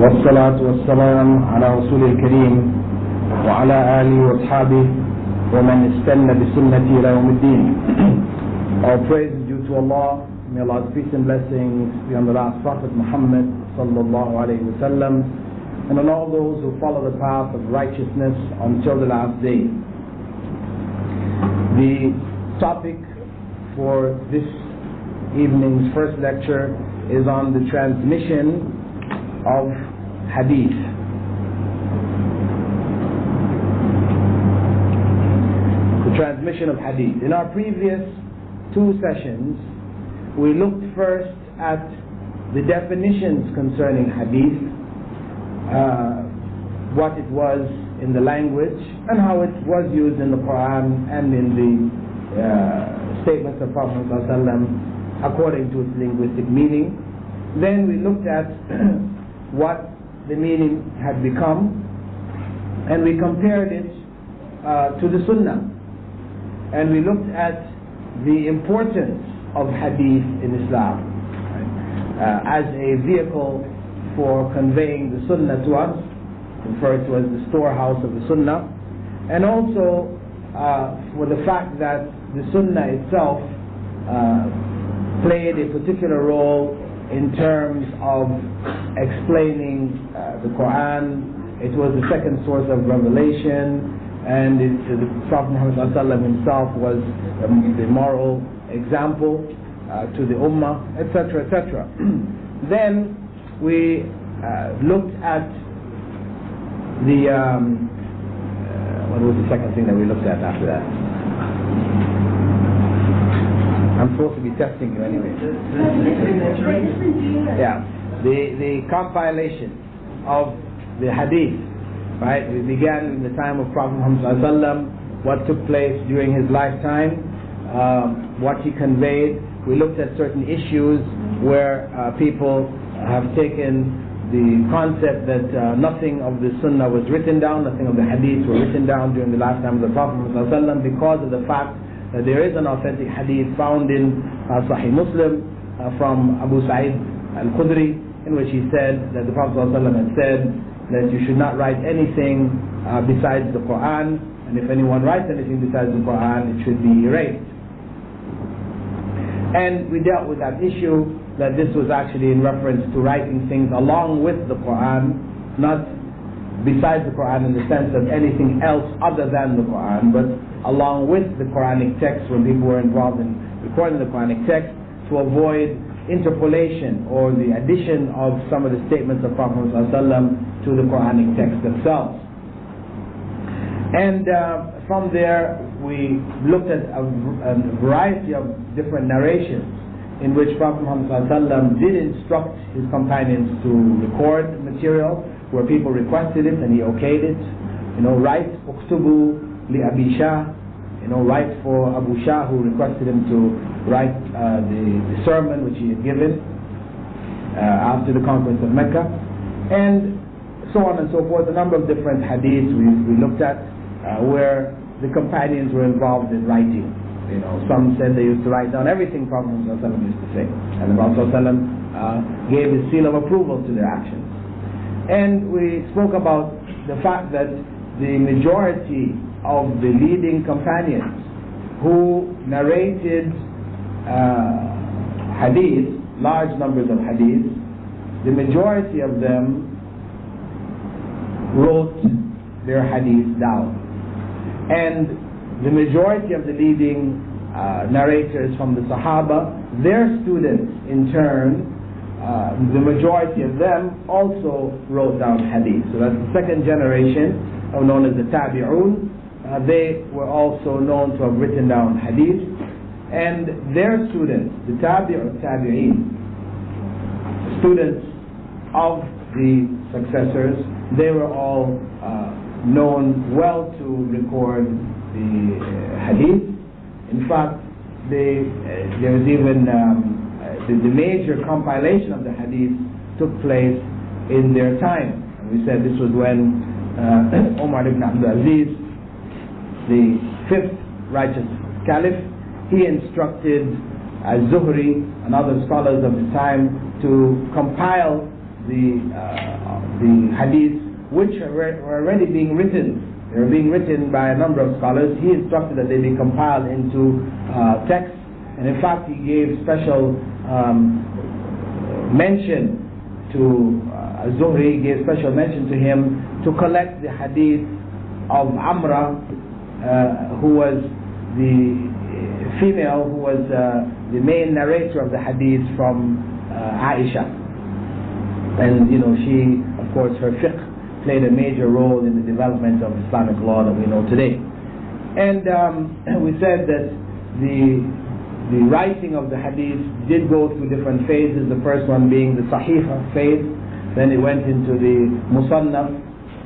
والصلاة والسلام على رسول الكريم وعلى آله وأصحابه ومن استنى بسنته إلى يوم الدين. All praise is due to Allah. May Allah's peace and blessings be on the last Prophet Muhammad sallallahu alayhi wa sallam, and on all those who follow the path of righteousness until the last day. The topic for this evening's first lecture is on the transmission of Hadith. The transmission of Hadith. In our previous two sessions, we looked first at the definitions concerning Hadith, what it was in the language, and how it was used in the Qur'an and in the statements of Prophet ﷺ according to its linguistic meaning. Then we looked at what the meaning had become, and we compared it to the Sunnah, and we looked at the importance of Hadith in Islam as a vehicle for conveying the Sunnah to us, referred to as the storehouse of the Sunnah, and also for the fact that the Sunnah itself played a particular role in terms of explaining the Qur'an. It was the second source of revelation, and the Prophet Muhammad ﷺ himself was the moral example to the Ummah, etc., etc. Then we looked at the what was the second thing that we looked at after that? I'm supposed to be testing you anyway. Yeah, the compilation of the Hadith, right? We began in the time of Prophet Muhammad ﷺ, what took place during his lifetime, what he conveyed. We looked at certain issues where people have taken the concept that nothing of the Sunnah was written down, nothing of the Hadith were written down during the lifetime of the Prophet ﷺ, because of the fact that there is an authentic Hadith found in Sahih Muslim from Abu Sa'id al-Khudri, in which he said that the Prophet ﷺ had said that you should not write anything besides the Qur'an, and if anyone writes anything besides the Qur'an, it should be erased. And we dealt with that issue, that this was actually in reference to writing things along with the Qur'an, not besides the Qur'an in the sense of anything else other than the Qur'an, but along with the Quranic text when people were involved in recording the Quranic text, to avoid interpolation or the addition of some of the statements of Prophet ﷺ to the Quranic text themselves. And from there we looked at a variety of different narrations in which Prophet Muhammad ﷺ did instruct his companions to record material where people requested it and he okayed it. Write uktubu li Abi Shah, write for Abu Shah, who requested him to write the sermon which he had given after the conquest of Mecca, and so on and so forth. A number of different hadiths we looked at where the companions were involved in writing. Some said they used to write down everything Prophet ﷺ used to say, and the Prophet ﷺ gave his seal of approval to their actions. And we spoke about the fact that the majority of the leading companions who narrated hadith, large numbers of hadith, the majority of them wrote their hadith down. And the majority of the leading narrators from the Sahaba, their students in turn, the majority of them also wrote down hadith. So that's the second generation, known as the Tabi'un. They were also known to have written down hadith, and their students, the Tabi'in, students of the successors, they were all known well to record the hadith. In fact, there was even the major compilation of the hadith took place in their time. And we said this was when Umar ibn Abdul Aziz, the fifth righteous caliph, he instructed Az-Zuhri and other scholars of the time to compile the hadith which were already being written. They were being written by a number of scholars. He instructed that they be compiled into text, and in fact he gave special mention to Zuhri, gave special mention to him to collect the hadith of Amra, who was the female, who was the main narrator of the hadith from Aisha. And she, of course, her fiqh played a major role in the development of Islamic law that we know today. And we said that the writing of the hadith did go through different phases, the first one being the Sahiha phase, then it went into the Musannaf,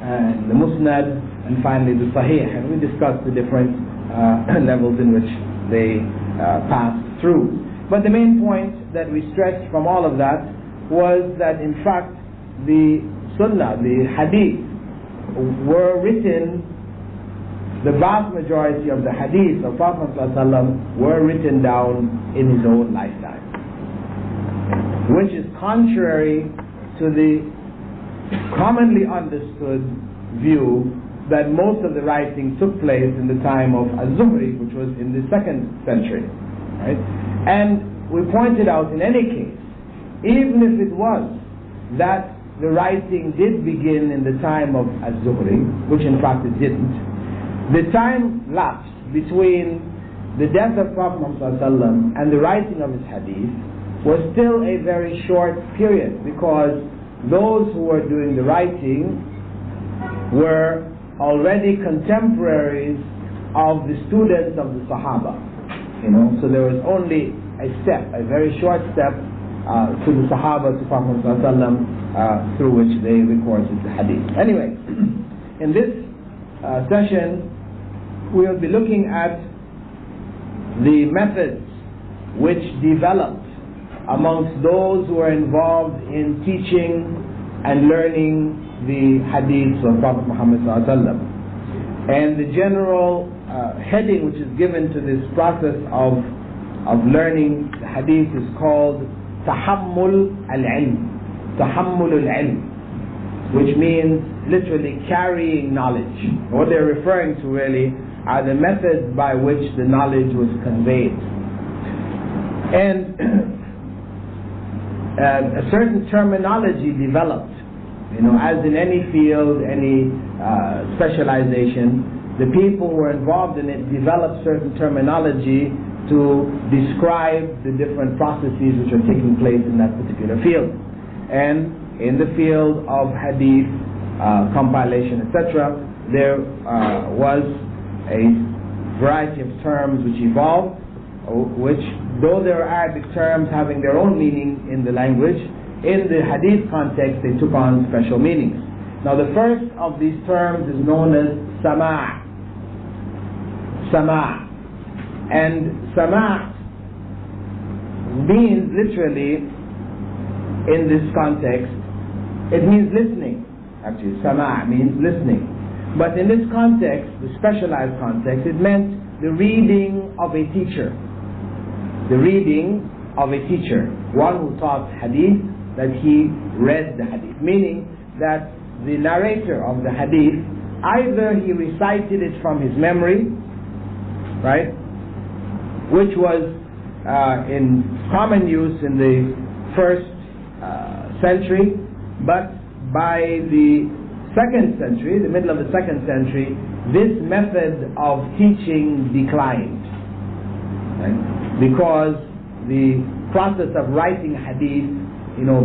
and the Musnad, and finally the Sahih. And we discussed the different levels in which they passed through. But the main point that we stressed from all of that was that in fact the Sunnah, the Hadith, were written, the vast majority of the Hadith of Prophet ﷺ were written down in his own lifetime, which is contrary to the commonly understood view that most of the writing took place in the time of Az-Zuhri, which was in the 2nd century, right? And we pointed out, in any case, even if it was that the writing did begin in the time of Az-Zuhri, which in fact it didn't, the time lapse between the death of Prophet ﷺ and the writing of his hadith was still a very short period, because those who were doing the writing were already contemporaries of the students of the Sahaba. So there was only a step, a very short step to the Sahaba, to Prophet ﷺ, through which they recorded the hadith. Anyway, in this session we will be looking at the methods which developed amongst those who are involved in teaching and learning the hadiths of Prophet Muhammad ﷺ. And the general heading which is given to this process of learning the hadith is called Tahammul al-Ilm. Tahammul al-Ilm, which means literally carrying knowledge. What they're referring to really are the methods by which the knowledge was conveyed. And a certain terminology developed, as in any field, any specialization. The people who were involved in it developed certain terminology to describe the different processes which are taking place in that particular field. And in the field of hadith, compilation, etc., there was a variety of terms which evolved, which, though there are Arabic terms having their own meaning in the language, in the hadith context they took on special meanings. Now the first of these terms is known as sama'. Sama'. And sama' means literally, in this context, it means listening. Actually, sama' means listening. But in this context, the specialized context, it meant the reading of a teacher. The reading of a teacher. One who taught hadith, that he read the hadith. Meaning that the narrator of the hadith, either he recited it from his memory, right, which was in common use in the 1st century, but by the 2nd century, the middle of the 2nd century, this method of teaching declined, right? Because the process of writing hadith,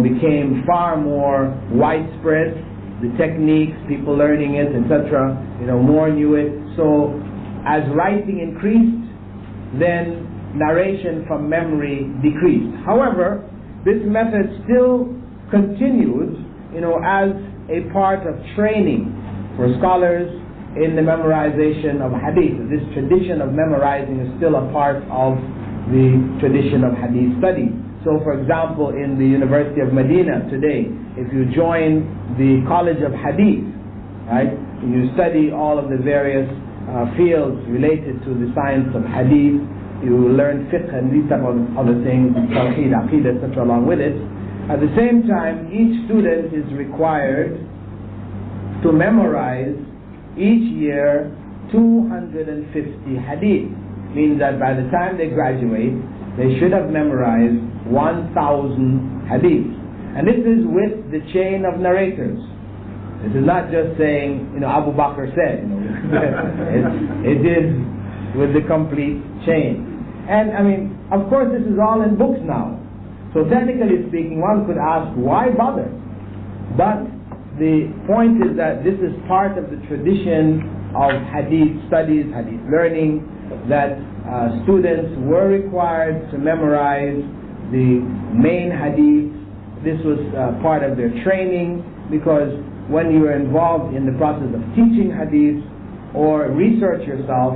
became far more widespread. The techniques, people learning it, etc., more knew it. So as writing increased, then narration from memory decreased. However, this method still continued, as a part of training for scholars in the memorization of hadith. This tradition of memorizing is still a part of the tradition of hadith study. So for example, in the University of Medina today, if you join the College of Hadith, right, you study all of the various fields related to the science of hadith, you learn fiqh and these type of other things, tawheed, aqidah, etc. along with it. At the same time, each student is required to memorize each year 250 hadith. Means that by the time they graduate, they should have memorized 1,000 hadith. And this is with the chain of narrators. This is not just saying, Abu Bakr said. It is with the complete chain. And of course, this is all in books now. So technically speaking, one could ask, why bother? But the point is that this is part of the tradition of hadith studies, hadith learning, that students were required to memorize the main hadith. This was part of their training, because when you are involved in the process of teaching hadith or research yourself,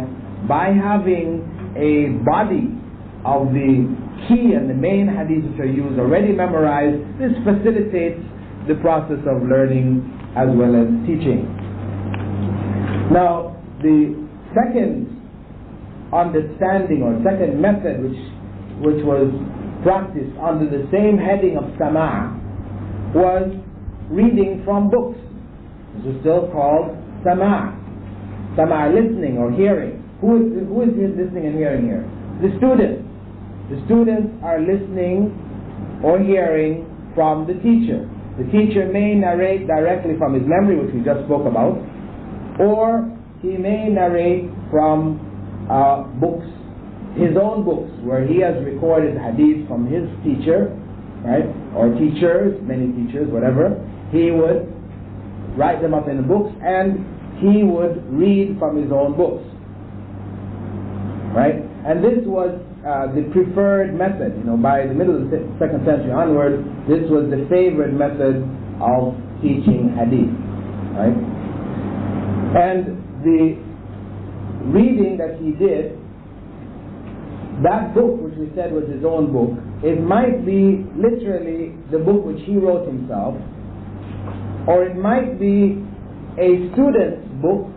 by having a body of the key and the main hadiths which are used already memorized, this facilitates the process of learning as well as teaching. Now, the second understanding or second method which was practiced under the same heading of sama' was reading from books. This is still called sama'. Sama' listening or hearing. Who is listening and hearing here? The students. The students are listening or hearing from the teacher. The teacher may narrate directly from his memory, which we just spoke about, or he may narrate from books, his own books, where he has recorded hadith from his teacher, right, or teachers, many teachers, whatever. He would write them up in the books, and he would read from his own books, right? And this was the preferred method. By the middle of the 2nd century onward, this was the favorite method of teaching hadith, right? And the reading that he did, that book which we said was his own book, it might be literally the book which he wrote himself, or it might be a student's book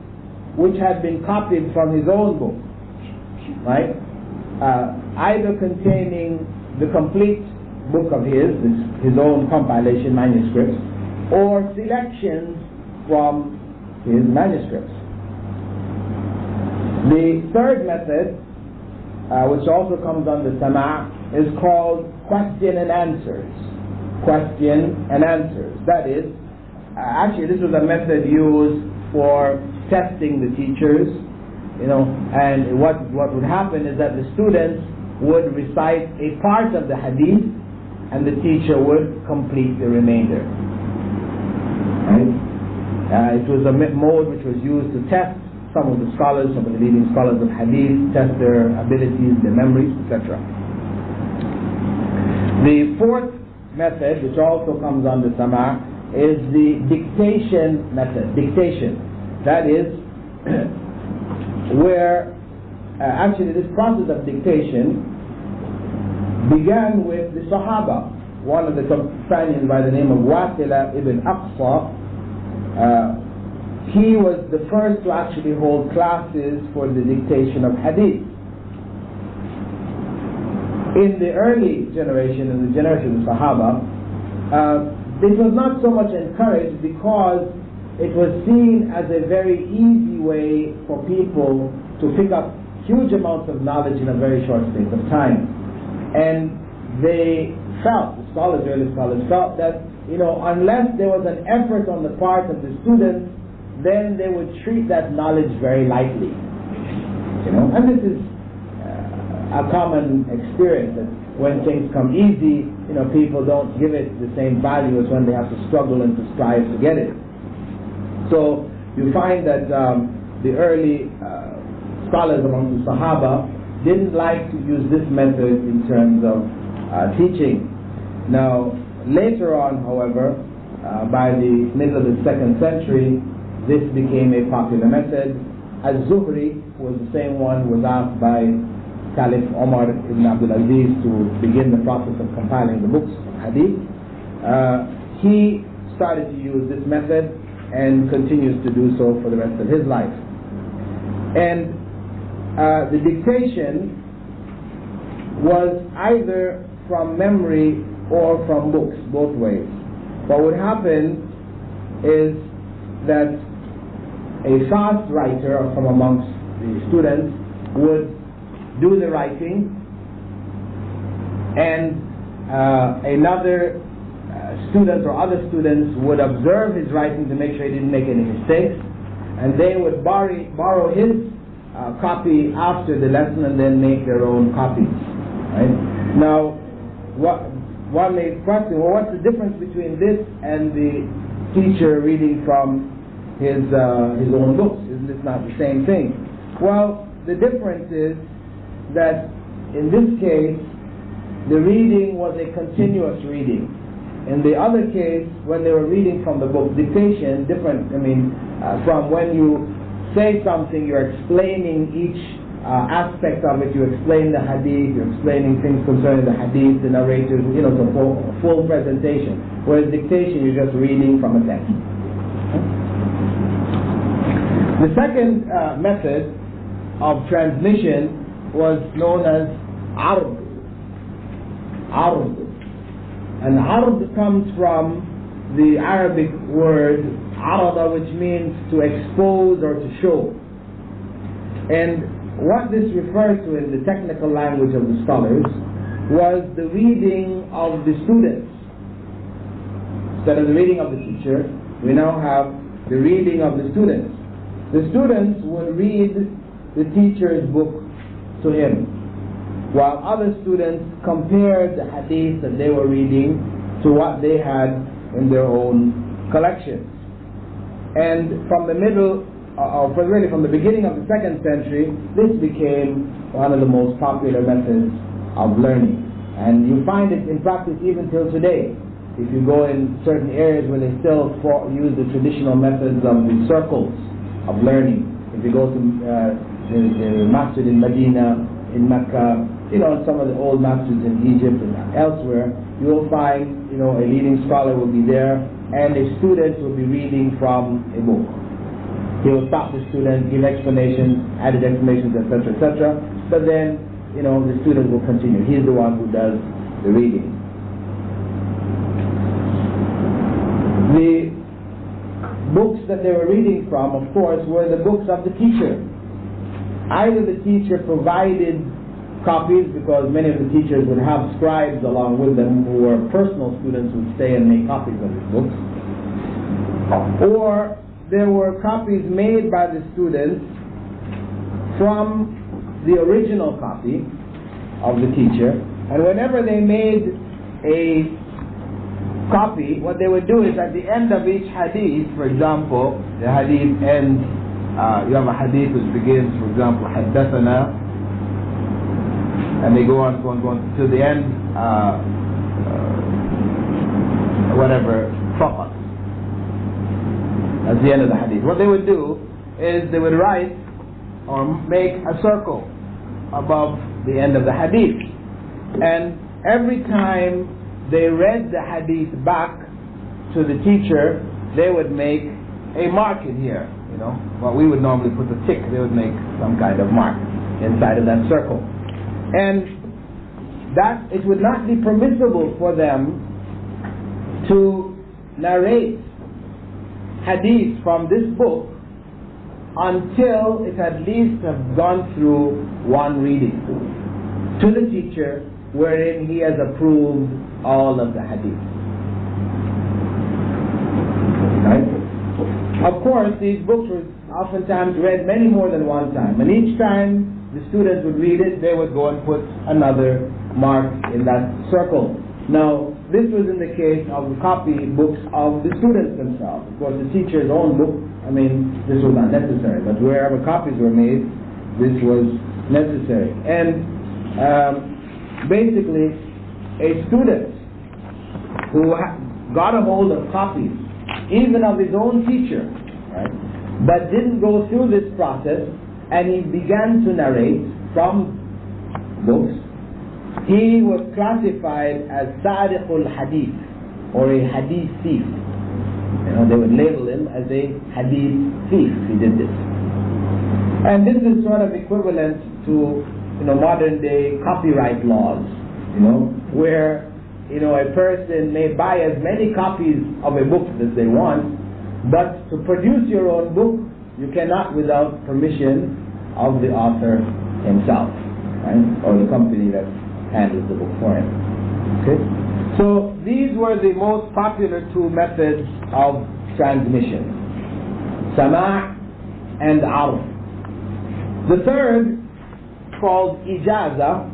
which had been copied from his own book, right? Either containing the complete book of his own compilation manuscripts, or selections from his manuscripts. The third method, which also comes under sama', is called question and answers. Question and answers. That is, actually this was a method used for testing the teachers, and what would happen is that the students would recite a part of the hadith, and the teacher would complete the remainder. Right? It was a mode which was used to test some of the scholars, some of the leading scholars of hadith, test their abilities, their memories, etc. The fourth method, which also comes under sama', is the dictation method. Dictation. That is where actually this process of dictation began with the Sahaba. One of the companions by the name of Wasila ibn Aqsa, he was the first to actually hold classes for the dictation of hadith. In the early generation, in the generation of Sahaba, it was not so much encouraged because it was seen as a very easy way for people to pick up huge amounts of knowledge in a very short space of time. And they felt, the scholars, early scholars felt that, unless there was an effort on the part of the students, then they would treat that knowledge very lightly. And this is a common experience, that when things come easy, people don't give it the same value as when they have to struggle and to strive to get it. So you find that the early scholars among the Sahaba didn't like to use this method in terms of teaching. Now, later on, however, by the middle of the 2nd century, this became a popular method. Az-Zuhri was the same one who was asked by Caliph Omar ibn Abdul Aziz to begin the process of compiling the books of hadith. He started to use this method and continues to do so for the rest of his life. And the dictation was either from memory or from books, both ways. What would happen is that a fast writer from amongst the students would do the writing, and another student or other students would observe his writing to make sure he didn't make any mistakes, and they would borrow his copy after the lesson and then make their own copies. Right? Now, one may question, well, what's the difference between this and the teacher reading from his own books? Isn't this not the same thing? Well, the difference is that in this case, the reading was a continuous reading. In the other case, when they were reading from the book, dictation, different, from when you say something, you're explaining each aspect of it. You explain the hadith, you're explaining things concerning the hadith, the narrators, it's a full presentation. Whereas dictation, you're just reading from a text. The second method of transmission was known as ard. And ard comes from the Arabic word arada, which means to expose or to show. And what this refers to in the technical language of the scholars was the reading of the students. Instead of the reading of the teacher, we now have the reading of the students. The students would read the teacher's book to him, while other students compared the hadith that they were reading to what they had in their own collections. And from the from the beginning of the 2nd century, this became one of the most popular methods of learning. And you find it in practice even till today. If you go in certain areas where they still use the traditional methods of the circles of learning. If you go to the masjid in Medina, in Mecca, and some of the old masjids in Egypt and elsewhere, you will find, a leading scholar will be there, and a student will be reading from a book. He will stop the student, give explanations, added explanations, etc., etc. But then, the student will continue. He's the one who does the reading. The books that they were reading from, of course, were the books of the teacher. Either the teacher provided copies, because many of the teachers would have scribes along with them who were personal students who would stay and make copies of his books, or there were copies made by the students from the original copy of the teacher, and whenever they made a copy, what they would do is at the end of each hadith, for example, the hadith ends, you have a hadith which begins, for example, حدثنا, and they go on to the end, whatever, فقط. That's the end of the hadith. What they would do is they would write or make a circle above the end of the hadith. And every time they read the hadith back to the teacher, they would make a mark in here. What we would normally put a tick, they would make some kind of mark inside of that circle. And that it would not be permissible for them to narrate hadith from this book until it at least have gone through one reading to the teacher, wherein he has approved all of the hadith. Right? Of course, these books were oftentimes read many more than one time, and each time the students would read it, they would go and put another mark in that circle. Now, this was in the case of the copy books of the students themselves. Of course, the teacher's own book, this was not necessary, but wherever copies were made, this was necessary. And basically, a student who got a hold of copies, even of his own teacher, right, but didn't go through this process, and he began to narrate from books, he was classified as Sadiqul Hadith, or a Hadith thief. They would label him as a Hadith thief if he did this. And this is sort of equivalent to modern day copyright laws, where a person may buy as many copies of a book as they want, but to produce your own book, you cannot without permission of the author himself, right? Or the company that handles the book for him. Okay? So these were the most popular two methods of transmission: sama' and arf. The third, called ijaza,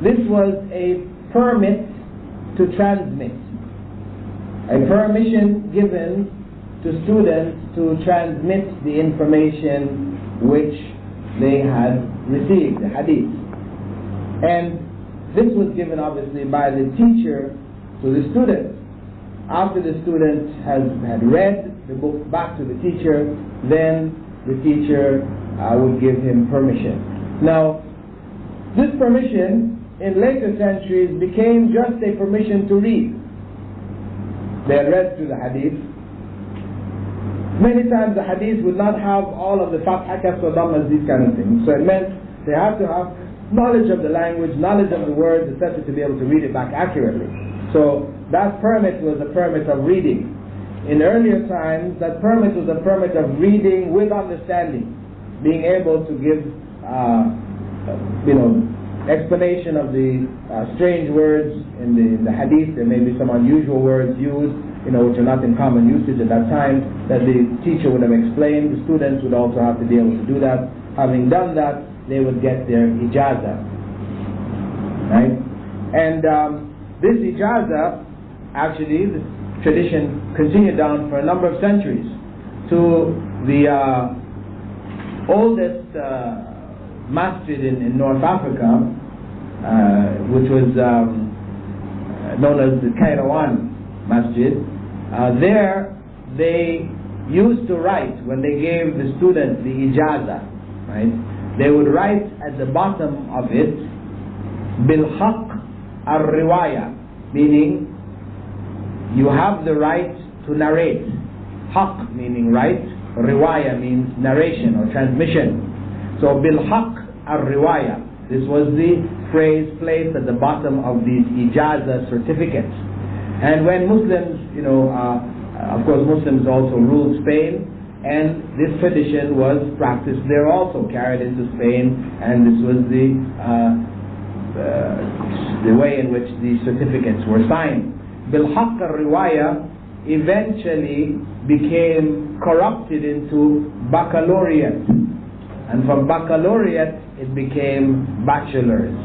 this was a permit to transmit, a permission given to students to transmit the information which they had received, the hadith. And this was given obviously by the teacher to the student. After the student had read the book back to the teacher, then the teacher would give him permission. Now, this permission in later centuries became just a permission to read. They had read through the hadith. Many times the hadith would not have all of the fatha, kasra, dhammas, these kind of things. So it meant they had to have knowledge of the language, knowledge of the words, etc., to be able to read it back accurately. So that permit was a permit of reading. In earlier times, that permit was a permit of reading with understanding, being able to give, explanation of the strange words in the hadith. There may be some unusual words used, which are not in common usage at that time, that the teacher would have explained. The students would also have to be able to do that. Having done that, they would get their ijaza, right? And this ijaza, actually, the tradition continued down for a number of centuries to the oldest masjid in North Africa, which was known as the Kairouan Masjid. There they used to write, when they gave the student the ijaza, right, they would write at the bottom of it bil-haq al-riwaya, meaning you have the right to narrate. Haq meaning right, riwaya means narration or transmission. So bil-haq al-riwaya, this was the phrase placed at the bottom of these ijaza certificates. And when Muslims, of course Muslims also ruled Spain, and this tradition was practiced there also, carried into Spain, and this was the way in which these certificates were signed. Bil-haq al-riwaya eventually became corrupted into baccalaureate, and from baccalaureate it became bachelor's.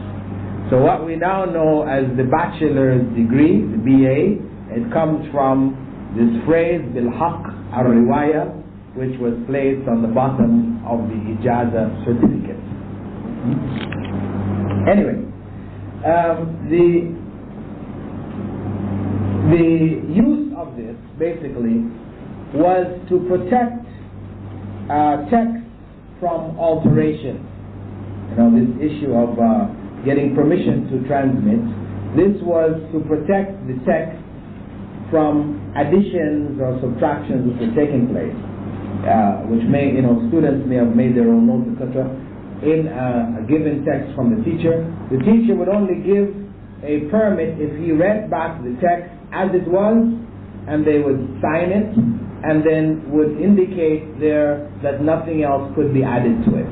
So what we now know as the bachelor's degree, the BA, it comes from this phrase bil-haq al-riwaya, which was placed on the bottom of the ijaza certificate. Anyway, the use of this basically was to protect text from alteration. This issue of getting permission to transmit, this was to protect the text from additions or subtractions which were taking place, which may, students may have made their own notes, etc. in a given text from the teacher. The teacher would only give a permit if he read back the text as it was, and they would sign it, and then would indicate there that nothing else could be added to it.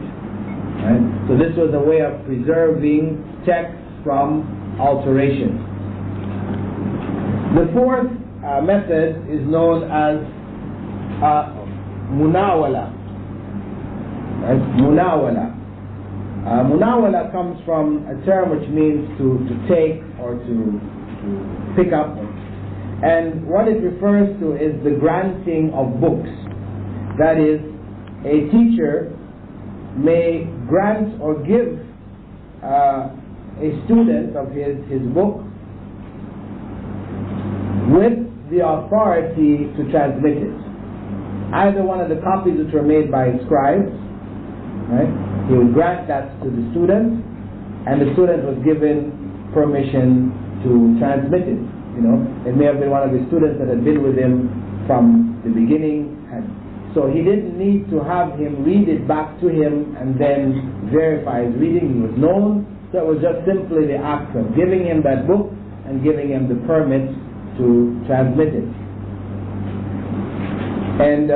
Right? So this was a way of preserving text from alteration. The fourth method is known as munawala. Right? Munawala. Munawala comes from a term which means to take or to pick up. And what it refers to is the granting of books. That is, a teacher may grant or give a student of his book with the authority to transmit it. Either one of the copies which were made by scribes, right? He would grant that to the student, and the student was given permission to transmit it. It may have been one of the students that had been with him from the beginning, and so he didn't need to have him read it back to him and then verify his reading. He was known, so it was just simply the act of giving him that book and giving him the permit to transmit it. And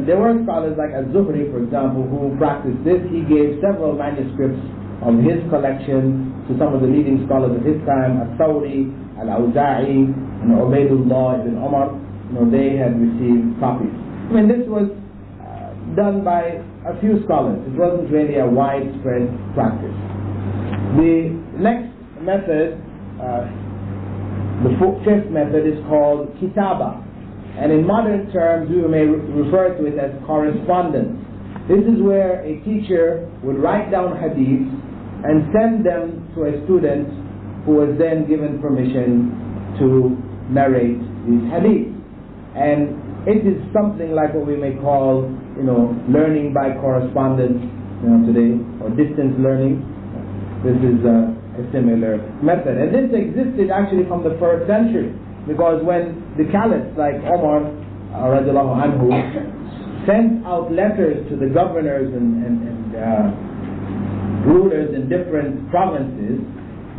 there were scholars like al-Zuhri, for example, who practiced this. He gave several manuscripts of his collection to some of the leading scholars of his time, al-Thawri, al-Awza'i, and Ubaydullah ibn Umar. They had received copies. I mean, this was done by a few scholars. It wasn't really a widespread practice. The next method, the fifth method, is called kitaba. And in modern terms, we may refer to it as correspondence. This is where a teacher would write down hadith and send them to a student who was then given permission to narrate these hadith. And it is something like what we may call, learning by correspondence, today, or distance learning. This is a similar method. And this existed actually from the 1st century. Because when the caliphs like Omar radiallahu anhu sent out letters to the governors and rulers in different provinces,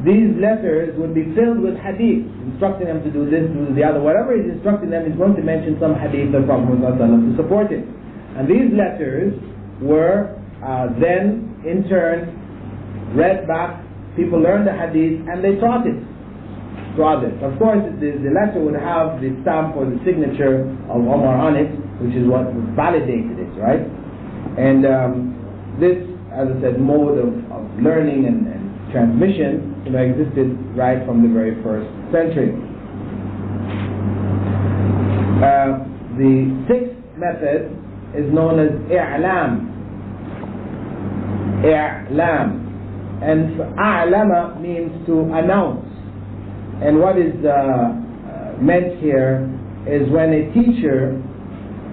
these letters would be filled with hadith, instructing them to do this, do the other. Whatever he's instructing them, he's going to mention some hadith of Prophet to support it. And these letters were then in turn read back. People learned the hadith and they taught it to others. Of course, the letter would have the stamp or the signature of Omar on it, which is what validated it, right? And this, as I said, mode of learning and transmission, existed right from the very 1st century. The 6th method is known as i'lam. I'lam. And a'lama means to announce. And what is meant here is when a teacher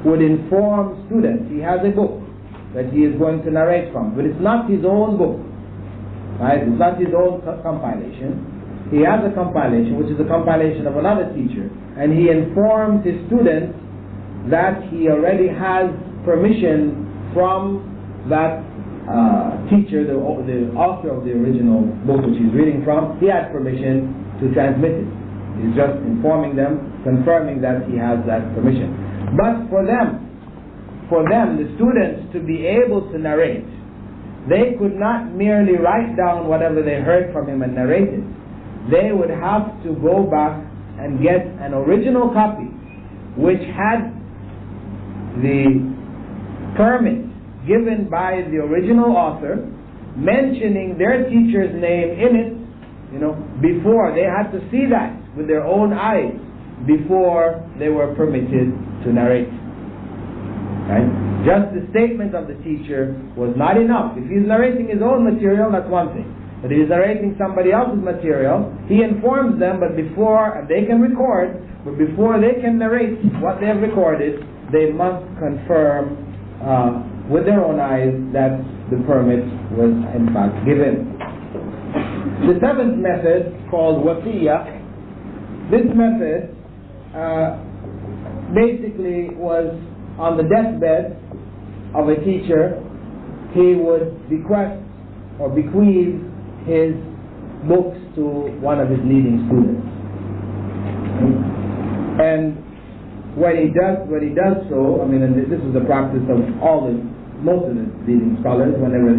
would inform students, he has a book that he is going to narrate from, but it's not his own book, right? It's not his own compilation. He has a compilation, which is a compilation of another teacher, and he informs his students that he already has permission from that teacher, the author of the original book which he's reading from. He has permission to transmit it. He's just informing them, confirming that he has that permission. But for them, the students, to be able to narrate, they could not merely write down whatever they heard from him and narrate it. They would have to go back and get an original copy which had the permit given by the original author, mentioning their teacher's name in it. Before they had to see that with their own eyes before they were permitted to narrate. Right? Just the statement of the teacher was not enough. If he's narrating his own material, that's one thing. But if he's narrating somebody else's material, he informs them, but before they can record, but before they can narrate what they have recorded, they must confirm with their own eyes that the permit was in fact given. The 7th method, called wasiyah, this method basically was on the deathbed of a teacher. He would bequest or bequeath his books to one of his leading students. And when he does so, and this is the practice of most of the leading scholars, whenever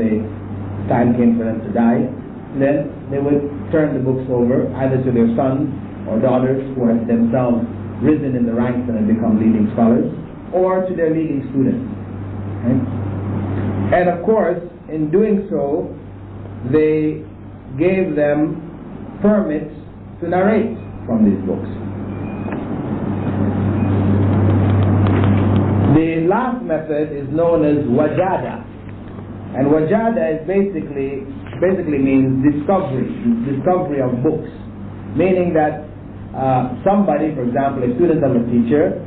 time came for them to die, then they would turn the books over either to their sons or daughters who had themselves risen in the ranks and had become leading scholars, or to their leading students. Right? And of course, in doing so, they gave them permits to narrate from these books. The last method is known as wajada. And wajada is basically means discovery of books, meaning that somebody, for example, a student of a teacher,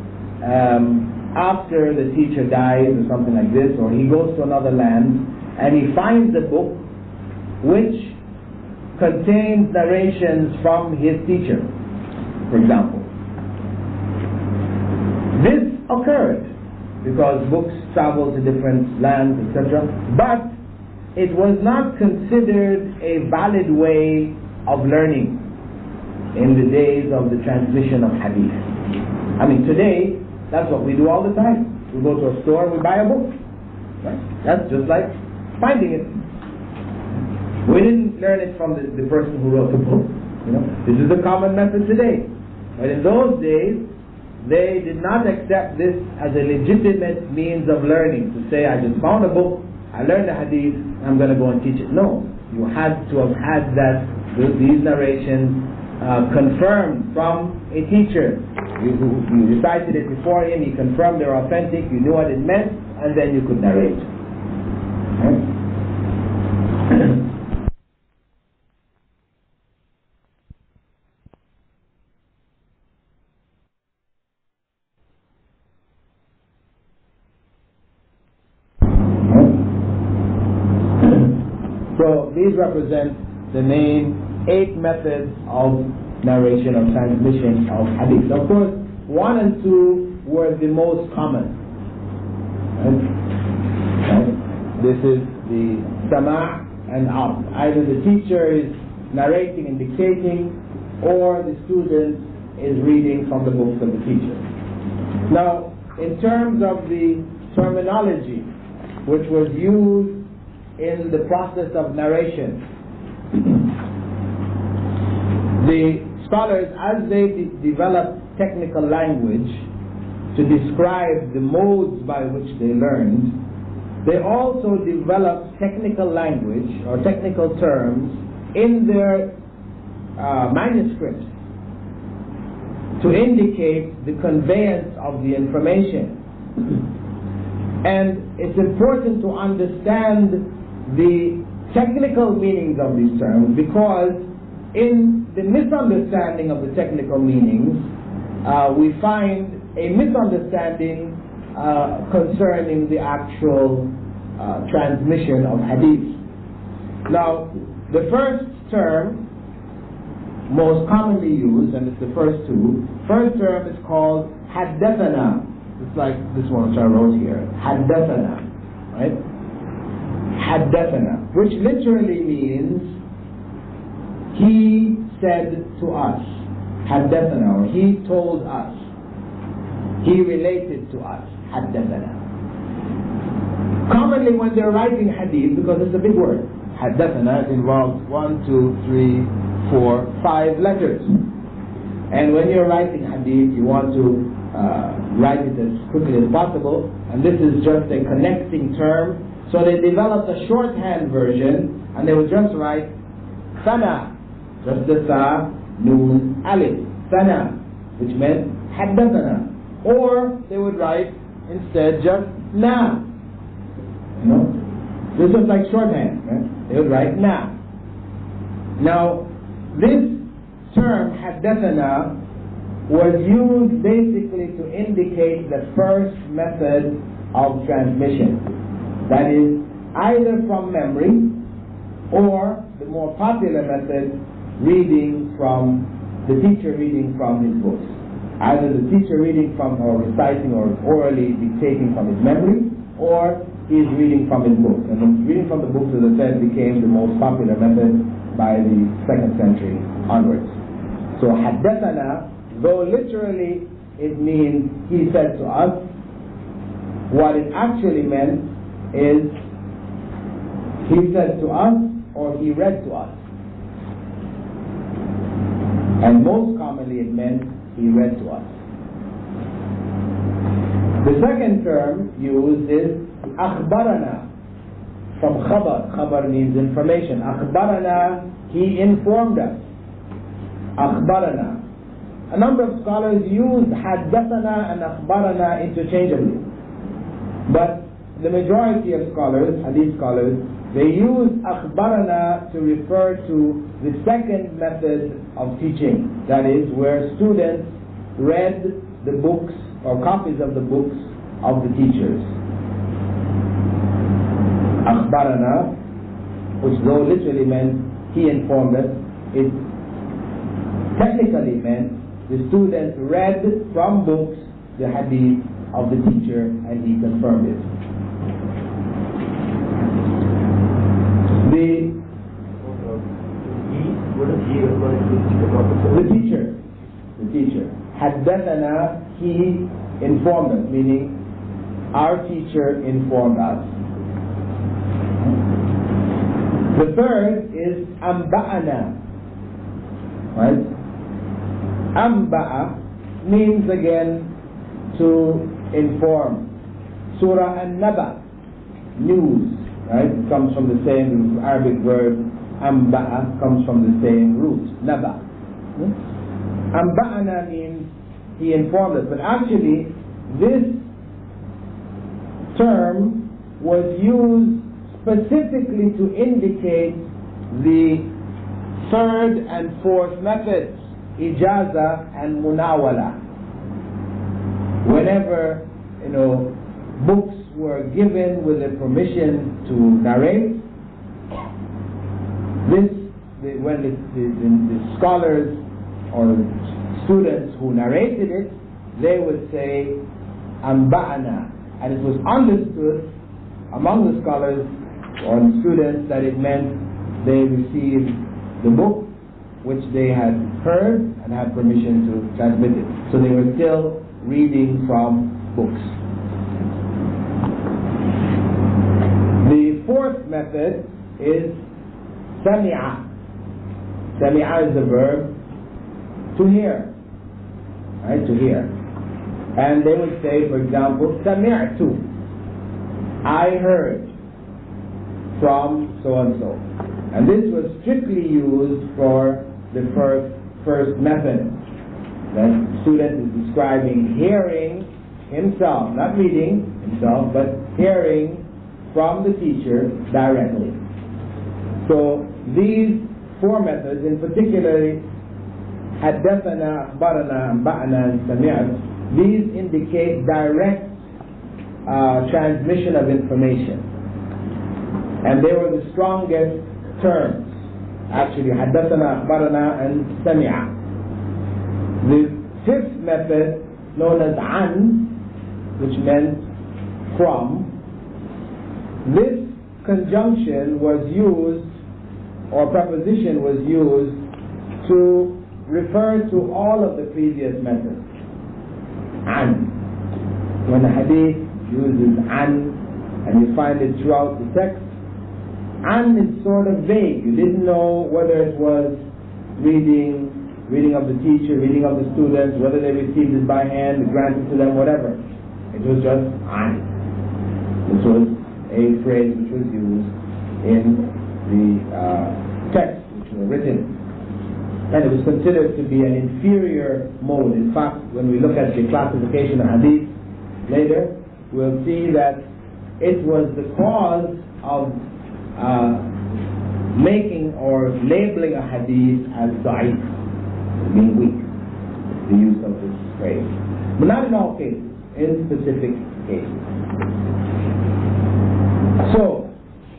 after the teacher dies or something like this, or he goes to another land and he finds a book which contains narrations from his teacher, for example. This occurred because books travel to different lands, etc. But it was not considered a valid way of learning. in the days of the transmission of hadith. I mean, today, that's what we do all the time. We go to a store and we buy a book. Right? That's just like finding it. We didn't learn it from the person who wrote the book. This is the common method today. But in those days, they did not accept this as a legitimate means of learning. To say, I just found a book, I learned the hadith, I'm going to go and teach it. No. You had to have had these narrations confirmed from a teacher. You recited it before him, he confirmed they're authentic, you knew what it meant, and then you could narrate. Right? So these represent the main 8 methods of narration or transmission of hadith. Of course, 1 and 2 were the most common. Right? This is the sama' and ard. Either the teacher is narrating and dictating, or the student is reading from the books of the teacher. Now, in terms of the terminology which was used in the process of narration, the scholars, as they developed technical language to describe the modes by which they learned, they also developed technical language or technical terms in their manuscripts to indicate the conveyance of the information. And it's important to understand the technical meanings of these terms, because in the misunderstanding of the technical meanings, we find a misunderstanding concerning the actual transmission of hadith. Now, the first term most commonly used, and it's the first two, first term is called haddathana. It's like this one which I wrote here, haddathana, right? Haddathana, which literally means he said to us. Haddathana, or he told us. He related to us. Haddathana. Commonly when they're writing hadith, because it's a big word, haddathana involves 1, 2, 3, 4, 5 letters. And when you're writing hadith, you want to write it as quickly as possible, and this is just a connecting term. So they developed a shorthand version, and they would just write sana, just the sa, noon, alif, sana, which meant haddathana. Or they would write instead just na. This was like shorthand, right? They would write na. Now, this term haddathana was used basically to indicate the first method of transmission. That is, either from memory, or the more popular method, reading from the teacher reading from his books. Either the teacher reading from, or reciting, or orally dictating from his memory, or he is reading from his books. And reading from the books, as I said, became the most popular method by the 2nd century onwards. So haddathana, though literally it means he said to us, what it actually meant is he said to us, or he read to us. And most commonly it meant he read to us. The second term used is akhbarana, from khabar. Khabar means information. Akhbarana, he informed us. Akhbarana. A number of scholars use haddathana and akhbarana interchangeably. But the majority of scholars, hadith scholars, they use akhbarana to refer to the second method of teaching. That is, where students read the books or copies of the books of the teachers. Akhbarana, which though literally meant he informed us, it technically meant the student read from books the hadith of the teacher and he confirmed it. The teacher. Haddathana, he informed us, meaning our teacher informed us. The third is amba'ana. Right? Amba'a means again to inform. Surah An-Naba, news. Right? It comes from the same Arabic word. Amba'a comes from the same root, Naba. Amba'ana means he informed us, but actually this term was used specifically to indicate the third and fourth methods, ijaza and munawala. Whenever books were given with the permission to narrate, when the scholars or students who narrated it, they would say amba'ana, and it was understood among the scholars or the students that it meant they received the book which they had heard and had permission to transmit it. So they were still reading from books. The fourth method is sami'a. Sami'a is the verb to hear. Right, to hear. And they would say, for example, sami'tu, I heard from so and so. And this was strictly used for the first method. The student is describing hearing himself, not reading himself, but hearing from the teacher directly. So these four methods, in particular, haddathana, akhbarana, anba'ana, and sami'at, these indicate direct transmission of information. And they were the strongest terms, actually, haddathana, akhbarana, and sami'a. The fifth method, known as an, which meant from, this conjunction was used, or preposition was used, to refer to all of the previous methods. An. When the hadith uses an, and you find it throughout the text, an is sort of vague. You didn't know whether it was reading of the teacher, reading of the students, whether they received it by hand, granted to them, whatever. It was just an. This was a phrase which was used in the text which were written. And it was considered to be an inferior mode. In fact, when we look at the classification of hadith later, we'll see that it was the cause of making or labeling a hadith as da'if, being weak, the use of this phrase. But not in all cases, in specific cases. So,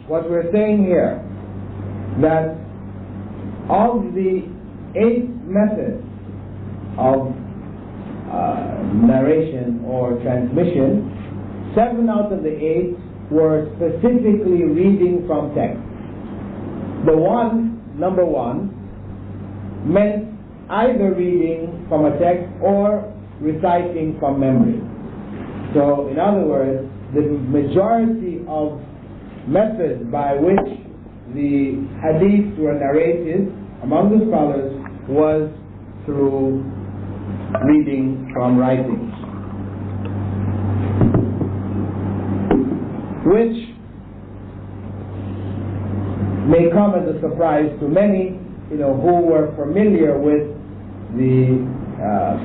what we're saying here, that of the 8 methods of narration or transmission, 7 out of the 8 were specifically reading from text. The number one, meant either reading from a text or reciting from memory. So, in other words, the majority of methods by which the hadiths were narrated among the scholars was through reading from writings, which may come as a surprise to many, who were familiar with the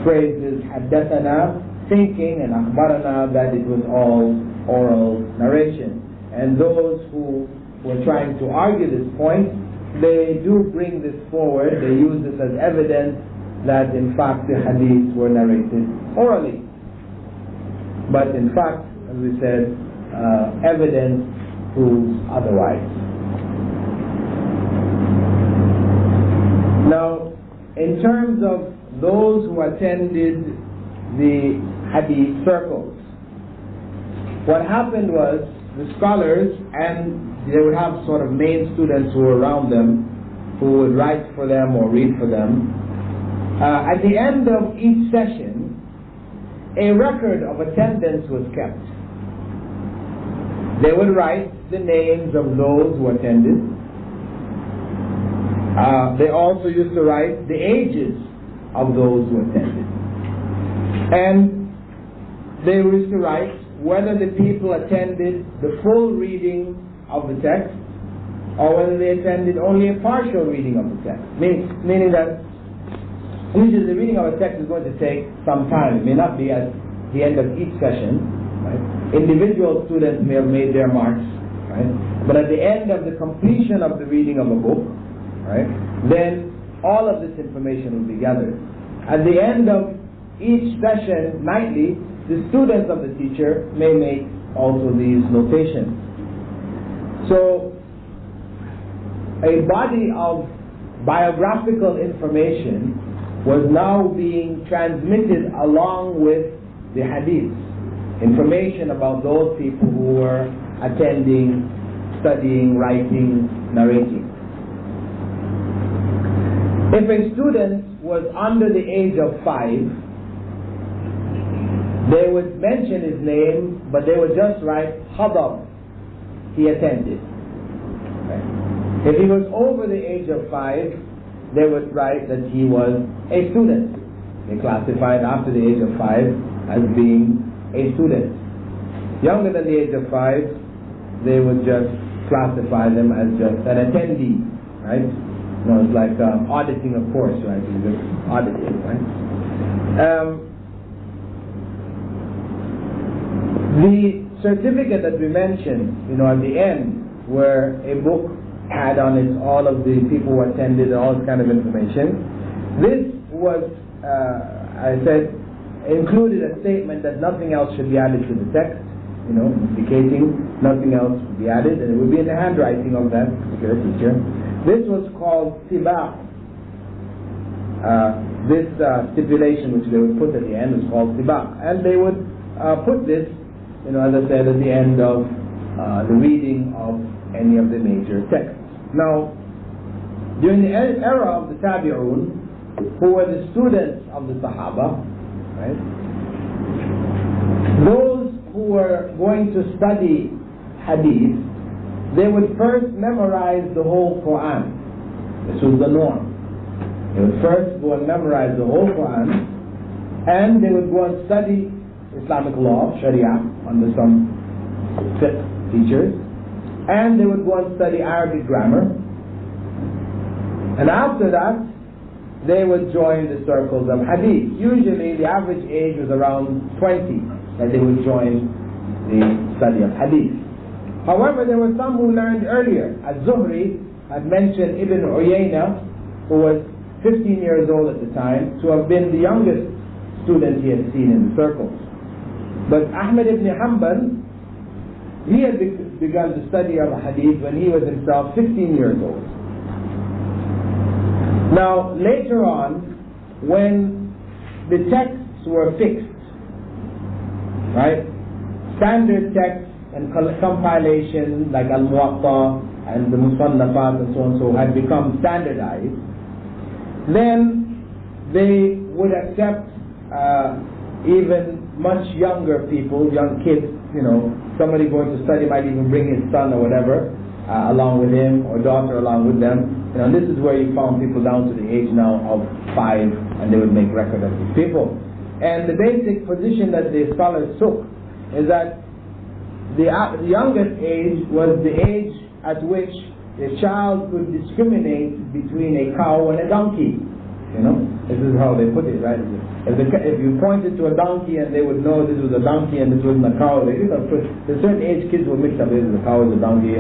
phrases haddathana, thinking, and akhbarana, that it was all oral narration. And those who were trying to argue this point, they do bring this forward. They use this as evidence that in fact the hadiths were narrated orally. But in fact, as we said, evidence proves otherwise. Now, in terms of those who attended the hadith circles, what happened was the scholars, and they would have sort of main students who were around them, who would write for them or read for them. At the end of each session, a record of attendance was kept. They would write the names of those who attended. They also used to write the ages of those who attended. And they used to write whether the people attended the full reading of the text or whether they attended only a partial reading of the text. Meaning that usually the reading of a text is going to take some time. It may not be at the end of each session. Right? Individual students may have made their marks. Right? But at the end of the completion of the reading of a book, right, then all of this information will be gathered. At the end of each session nightly, the students of the teacher may make also these notations. So a body of biographical information was now being transmitted along with the hadith, information about those people who were attending, studying, writing, narrating. If a student was under the age of 5, they would mention his name, but they would just write Hadar, he attended. Right. If he was over the age of 5, they would write that he was a student. They classified after the age of 5 as being a student. Younger than the age of 5, they would just classify them as just an attendee, right? It's like auditing a course, right? It's just auditing, right? The certificate that we mentioned, at the end, where a book had on it all of the people who attended and all this kind of information, this was, I said, included a statement that nothing else should be added to the text, indicating nothing else would be added, and it would be in the handwriting of that particular teacher. This was called tibaq. This stipulation which they would put at the end was called tibaq, and they would put this, as I said, at the end of the reading of any of the major texts. Now, during the era of the Tabi'un, who were the students of the Sahaba, right, those who were going to study hadith, they would first memorize the whole Qur'an. This was the norm. They would first go and memorize the whole Qur'an, and they would go and study Islamic law, Sharia, under some fiqh teachers, and they would go and study Arabic grammar, and after that they would join the circles of hadith. Usually the average age was around 20 that they would join the study of hadith. However, there were some who learned earlier. Az-Zuhri had mentioned Ibn Uyayna, who was 15 years old at the time, to have been the youngest student he had seen in the circles. But Ahmad ibn Hanbal, he had begun the study of hadith when he was himself 15 years old. Now, later on, when the texts were fixed, right, standard texts and compilation like al-Muwatta and the Musannafat and so on so had become standardized, then they would accept even much younger people, young kids, somebody going to study might even bring his son or whatever along with him, or daughter along with them. This is where you found people down to the age now of 5, and they would make record of these people. And the basic position that the scholars took is that the youngest age was the age at which a child could discriminate between a cow and a donkey. This is how they put it, right? If you pointed to a donkey and they would know this was a donkey and this wasn't a cow, they could have put, at a certain age kids will mix up this is a cow, this is a donkey.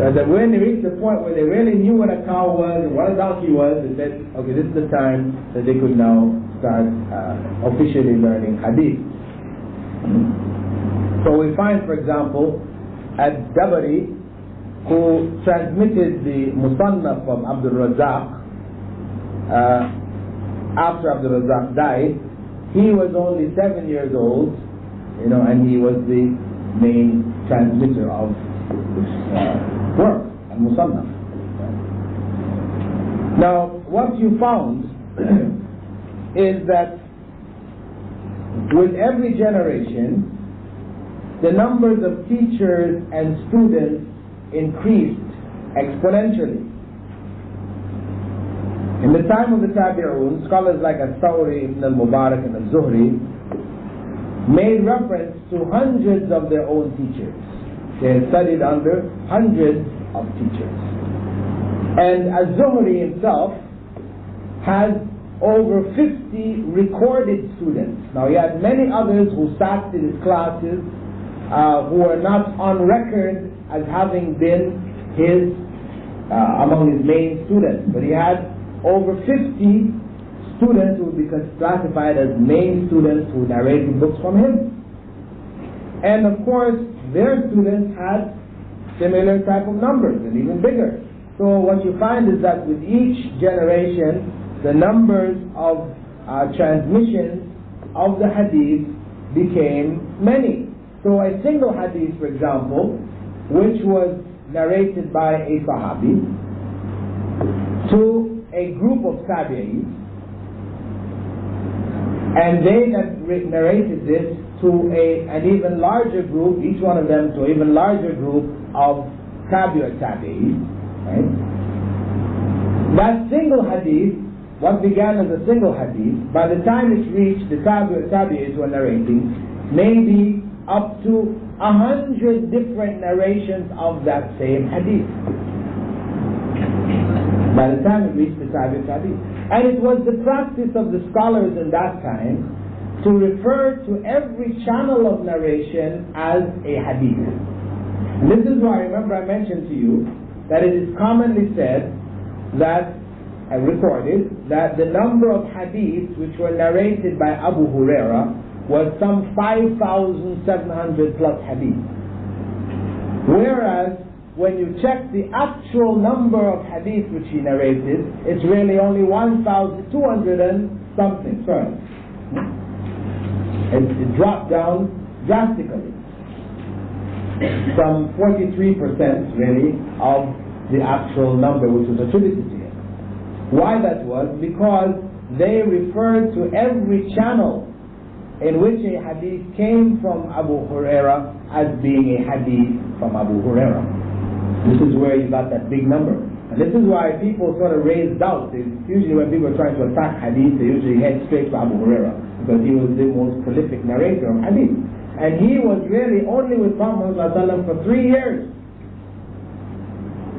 That when they reached the point where they really knew what a cow was and what a donkey was, they said, okay, this is the time that they could now start officially learning hadith. So we find, for example, Ad-Dabari, who transmitted the Musannaf of Abdul Razak, after Abdul Razak died, he was only 7 years old, and he was the main transmitter of this work, al-Musannaf. Now, what you found is that with every generation, the numbers of teachers and students increased exponentially. In the time of the Tabi'un, scholars like al-Thawri, Ibn al-Mubarak and al-Zuhri made reference to hundreds of their own teachers. They had studied under hundreds of teachers. And al-Zuhri himself has over 50 recorded students. Now he had many others who sat in his classes who are not on record as having been his among his main students, but he had over 50 students who would be classified as main students who narrated books from him. And of course, their students had similar type of numbers and even bigger. So what you find is that with each generation, the numbers of transmissions of the hadith became many. So a single hadith, for example, which was narrated by a Sahabi to a group of Tabi'is, and they narrated this to an even larger group, each one of them to an even larger group of Tabi'is, right? That single hadith, what began as a single hadith, by the time it reached the Tabi'is who are narrating, maybe up to 100 different narrations of that same hadith. By the time it reached the Tabi'in. And it was the practice of the scholars in that time to refer to every channel of narration as a hadith. And this is why, remember I mentioned to you that it is commonly said that, recorded, that the number of hadiths which were narrated by Abu Huraira was some 5,700 plus hadiths. Whereas when you check the actual number of hadith which he narrated, it's really only 1,200 and something. Sorry. It dropped down drastically. Some 43% really of the actual number which was attributed to him. Why that was? Because they referred to every channel in which a hadith came from Abu Huraira as being a hadith from Abu Huraira. This is where you got that big number. And this is why people sort of raise doubt. Usually when people are trying to attack hadith, they usually head straight to Abu Huraira, because he was the most prolific narrator of hadith. And he was really only with Prophet ﷺ for 3 years.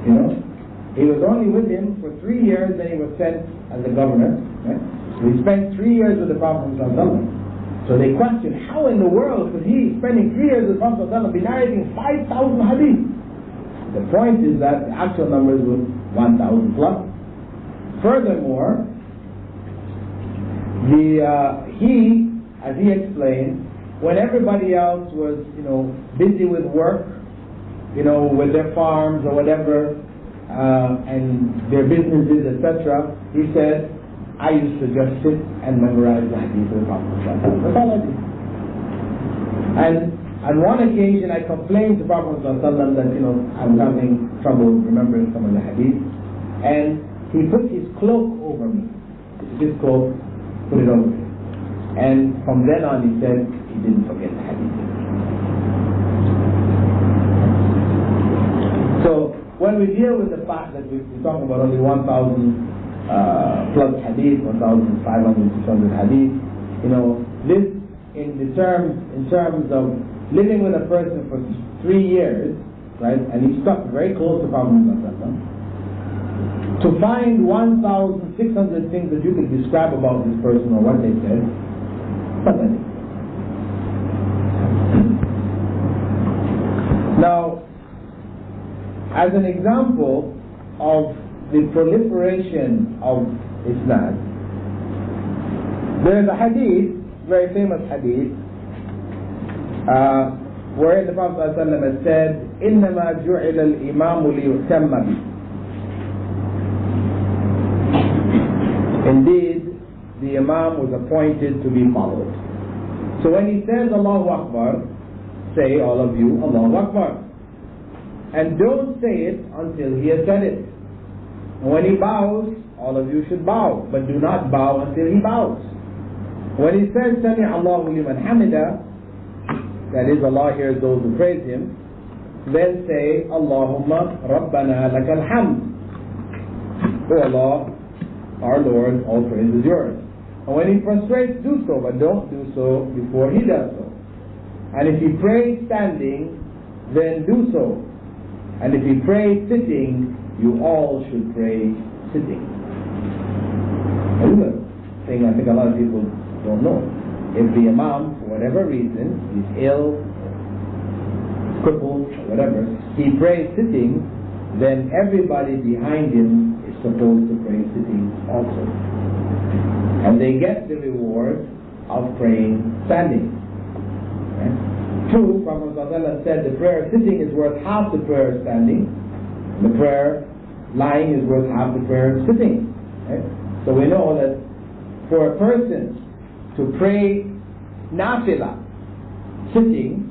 You know? He was only with him for 3 years, then he was sent as a governor. Right? So he spent 3 years with the Prophet ﷺ. So they questioned, how in the world could he, spending 3 years with the Prophet ﷺ, be narrating 5,000 hadith? The point is that the actual numbers were 1,000 plus. Furthermore, he, as he explained, when everybody else was, busy with work, with their farms or whatever, and their businesses, etc., he said, I used to just sit and memorize the hadith of the Prophet. That's all I did. And on one occasion, I complained to Prophet ﷺ that, I was having trouble remembering some of the hadith, and he put his cloak over me. His cloak, put it over me. And from then on, he said he didn't forget the hadith. So, when we deal with the fact that we're talking about only 1,000 plus hadith, 1,500, 600 hadith, this in terms of living with a person for 3 years, right, and he stuck very close to Prophet ﷺ, to find 1,600 things that you could describe about this person or what they said, pathetic. Now, as an example of the proliferation of Islam, there is a hadith, very famous hadith, wherein the Prophet ﷺ has said, إِنَّمَا جُعِلَ الْإِمَامُ لِيُؤْتَمَّ بِهِ. Indeed, the Imam was appointed to be followed. So when he says Allahu Akbar, say all of you Allahu Akbar. And don't say it until he has said it. And when he bows, all of you should bow, but do not bow until he bows. When he says Sami Allahu liman hamida, that is, Allah hears those who praise him, then say Allahumma Rabbana lakal hamd. O Allah, our Lord, all praise is yours. And when he prostrates, do so, but don't do so before he does so. And if he prays standing, then do so. And if he prays sitting, you all should pray sitting. Another thing I think a lot of people don't know. If the Imam, for whatever reason, is ill, crippled, or whatever, he prays sitting, then everybody behind him is supposed to pray sitting also. And they get the reward of praying standing. Right? True, Prophet ﷺ said the prayer sitting is worth half the prayer standing, the prayer lying is worth half the prayer sitting. Right? So we know that for a person to pray nafila sitting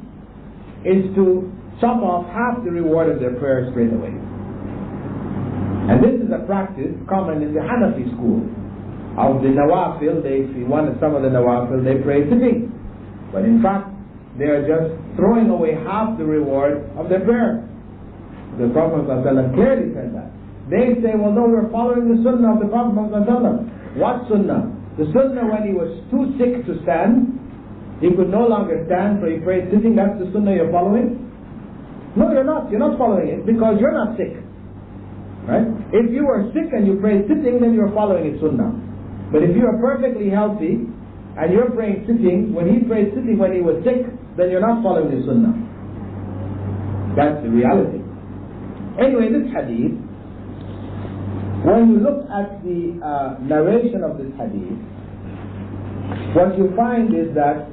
is to chop off half the reward of their prayer straight away. And this is a practice common in the Hanafi school. Of the nawafil, if you wanted some of the nawafil, they pray sitting. But in fact, they are just throwing away half the reward of their prayer. The Prophet ﷺ clearly said that. They say, well, no, we're following the sunnah of the Prophet ﷺ. What sunnah? The sunnah when he was too sick to stand, he could no longer stand, so he prayed sitting. That's the sunnah you're following? No, you're not. You're not following it because you're not sick. Right? If you are sick and you pray sitting, then you're following his sunnah. But if you are perfectly healthy and you're praying sitting, when he prayed sitting when he was sick, then you're not following the sunnah. That's the reality. Anyway, this hadith, when you look at the narration of this hadith, what you find is that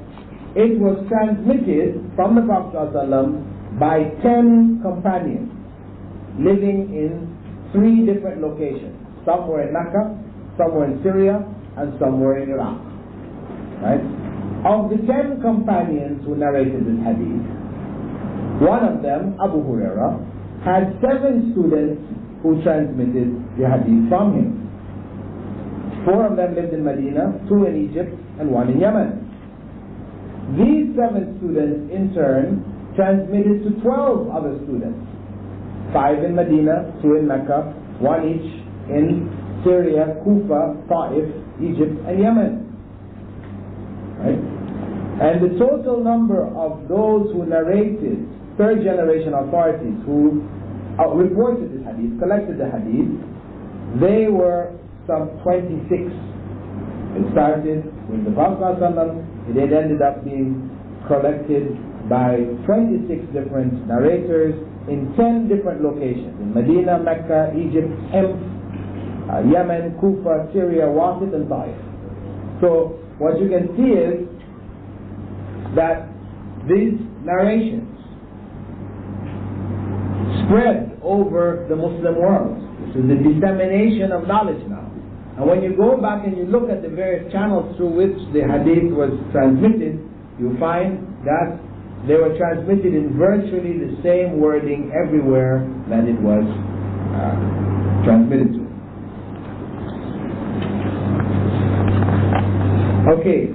it was transmitted from the Prophet ﷺ by 10 companions living in 3 different locations. Some were in Mecca, some were in Syria, and some were in Iraq. Right? Of the 10 companions who narrated this hadith, one of them, Abu Hurairah, had 7 students who transmitted the hadith from him. 4 of them lived in Medina, 2 in Egypt, and 1 in Yemen. These 7 students, in turn, transmitted to 12 other students. 5 in Medina, 2 in Mecca, 1 each in Syria, Kufa, Ta'if, Egypt, and Yemen. Right? And the total number of those who narrated, third generation authorities who reported this hadith, collected the hadith, they were some 26. It started with the Prophet ﷺ, it ended up being collected by 26 different narrators in 10 different locations, in Medina, Mecca, Egypt, Yemen, Kufa, Syria, Wasit, and Ta'if. So what you can see is that these narrations spread over the Muslim world. This is the dissemination of knowledge now. And when you go back and you look at the various channels through which the hadith was transmitted, you find that they were transmitted in virtually the same wording everywhere that it was transmitted to. Okay,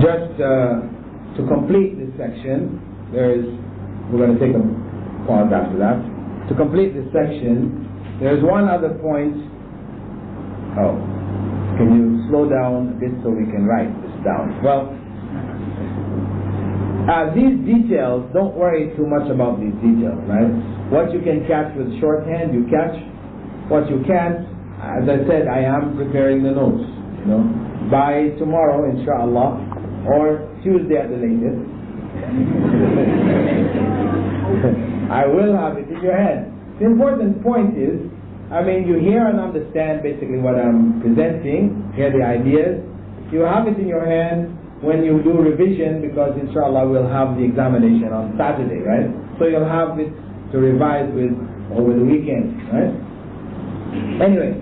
just to complete this section, we're going to take a pause after that. To complete this section, there's one other point. Oh, can you slow down a bit so we can write this down? Well, these details, don't worry too much about these details, right? What you can catch with shorthand, you catch. What you can't, as I said, I am preparing the notes. By tomorrow, inshallah, or Tuesday at the latest, I will have it in your hand. The important point is, you hear and understand basically what I'm presenting, hear the ideas. You have it in your hand when you do revision, because inshallah we'll have the examination on Saturday, right? So you'll have it to revise with over the weekend, right? Anyway,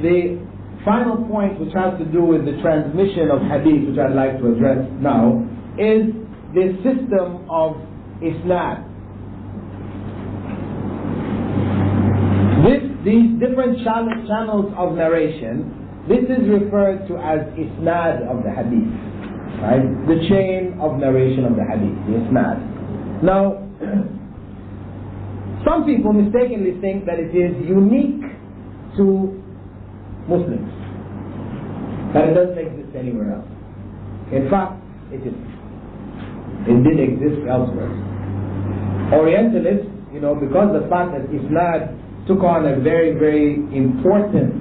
the final point, which has to do with the transmission of hadith, which I'd like to address now, is the system of isnad. This these different channels of narration, this is referred to as isnad of the hadith, right? The chain of narration of the hadith, the isnad. Now, some people mistakenly think that it is unique to Muslims, that it doesn't exist anywhere else. In fact, it is. It did exist elsewhere. Orientalists, because the fact that isnad took on a very, very important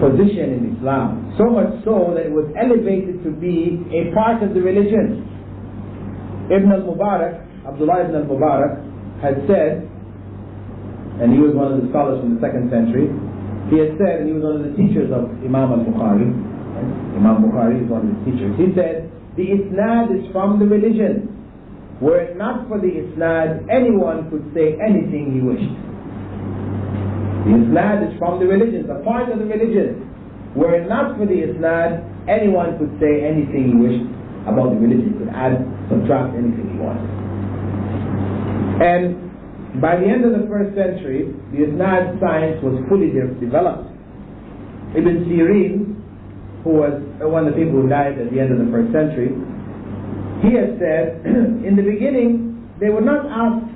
position in Islam, so much so that it was elevated to be a part of the religion. Abdullah ibn al-Mubarak had said, and he was one of the scholars from the 2nd century, he had said, and he was one of the teachers of Imam al-Bukhari, Imam Bukhari is one of his teachers, he said, the isnad is from the religion. Were it not for the isnad, anyone could say anything he wished. The isnad is from the religion, it's a part of the religion. Were it not for the isnad, anyone could say anything he wished about the religion. He could add, subtract anything he wanted. And by the end of the 1st century, the isnad science was fully developed. Ibn Sirin, who was one of the people who died at the end of the 1st century, he has said, in the beginning, they were not asked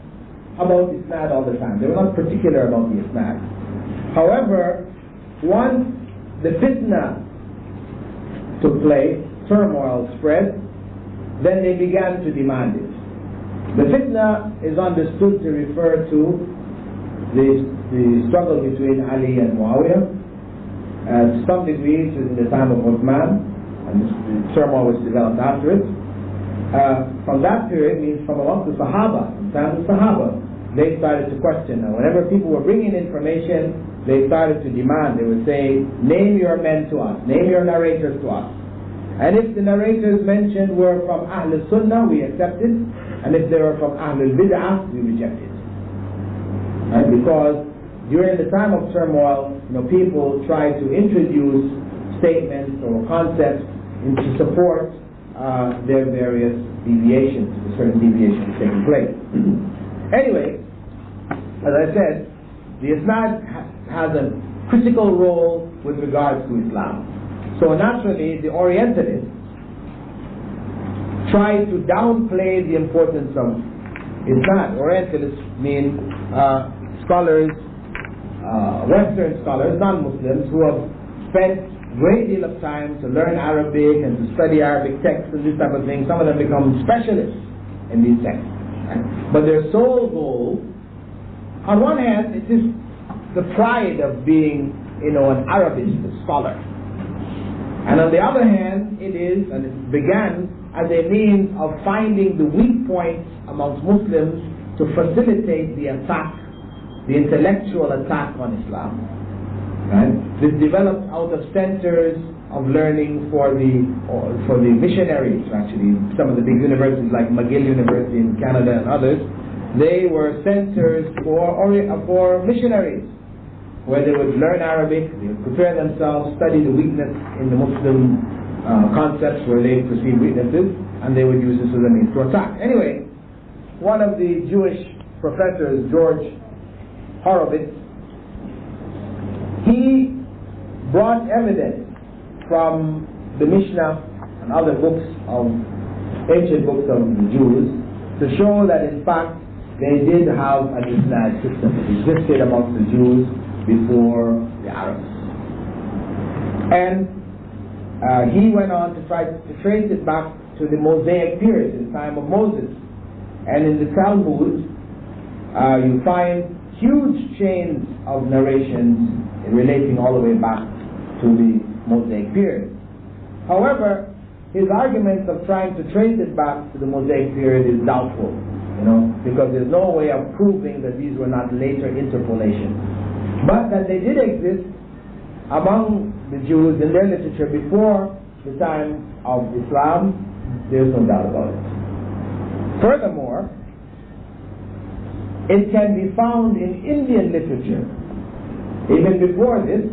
about isnad all the time. They were not particular about the isnad. However, once the fitna took place, turmoil spread, then they began to demand it. The fitna is understood to refer to the struggle between Ali and Muawiyah, to some degree in the time of Uthman, and the turmoil was developed after it. From that period means from amongst the Sahaba, from the time of the Sahaba, they started to question. Now, whenever people were bringing information, they started to demand. They would say, name your men to us, name your narrators to us. And if the narrators mentioned were from Ahl al-Sunnah, we accepted, and if they were from Ahl al-Bid'ah, we rejected. Right? Because during the time of turmoil, people tried to introduce statements or concepts to support their various deviations, certain deviations taking place. Anyway, as I said, the isnad has a critical role with regards to Islam. So naturally, the Orientalists try to downplay the importance of isnad. Orientalists mean scholars, Western scholars, non-Muslims, who have spent great deal of time to learn Arabic and to study Arabic texts and this type of thing. Some of them become specialists in these texts. But their sole goal, on one hand, it is the pride of being, an Arabist, a scholar. And on the other hand, it is, and it began as a means of finding the weak points amongst Muslims to facilitate the attack, the intellectual attack on Islam. Right? This developed out of centers of learning for the missionaries. Actually, some of the big universities like McGill University in Canada and others, they were centers for missionaries, where they would learn Arabic, they would prepare themselves, study the weakness in the Muslim concepts where they perceive weaknesses, and they would use this as a means to attack. Anyway, one of the Jewish professors, George Horowitz, he brought evidence from the Mishnah and other books of ancient books of the Jews to show that in fact they did have an isnad system. It existed amongst the Jews before the Arabs. And he went on to try to trace it back to the Mosaic period, in the time of Moses. And in the Talmud, you find huge chains of narrations relating all the way back to the Mosaic period. However, his arguments of trying to trace it back to the Mosaic period is doubtful, because there's no way of proving that these were not later interpolations. But that they did exist among the Jews in their literature before the time of Islam, there's no doubt about it. Furthermore, it can be found in Indian literature. Even before this,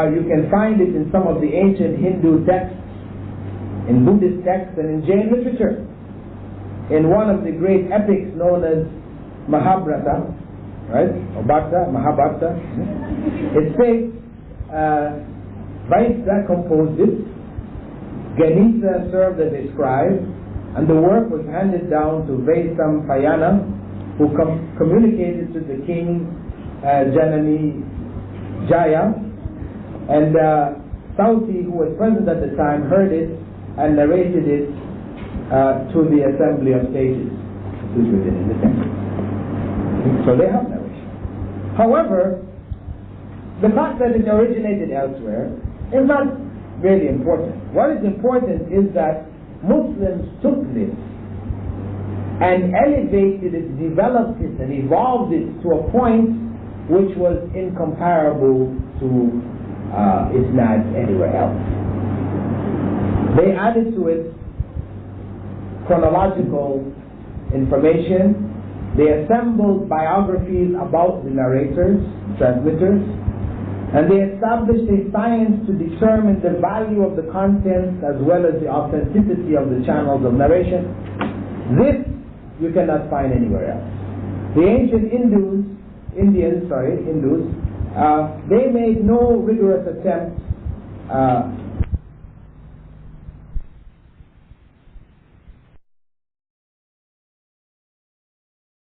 you can find it in some of the ancient Hindu texts, in Buddhist texts, and in Jain literature. In one of the great epics known as Mahabharata, right? Or Bhatta, Mahabharata. It states, Vaishya composed it, Ganesa served as a scribe, and the work was handed down to Vaisam Payana, who communicated to the king Janani Jaya, and Sauti, who was present at the time, heard it and narrated it to the assembly of sages, which was in the temple. So they have narration. However, the fact that it originated elsewhere is not really important. What is important is that Muslims took this and elevated it, developed it, and evolved it to a point which was incomparable to Isnad anywhere else. They added to it chronological information. They assembled biographies about the narrators, transmitters, and they established a science to determine the value of the content as well as the authenticity of the channels of narration. This you cannot find anywhere else. The ancient Hindus, they made no rigorous attempt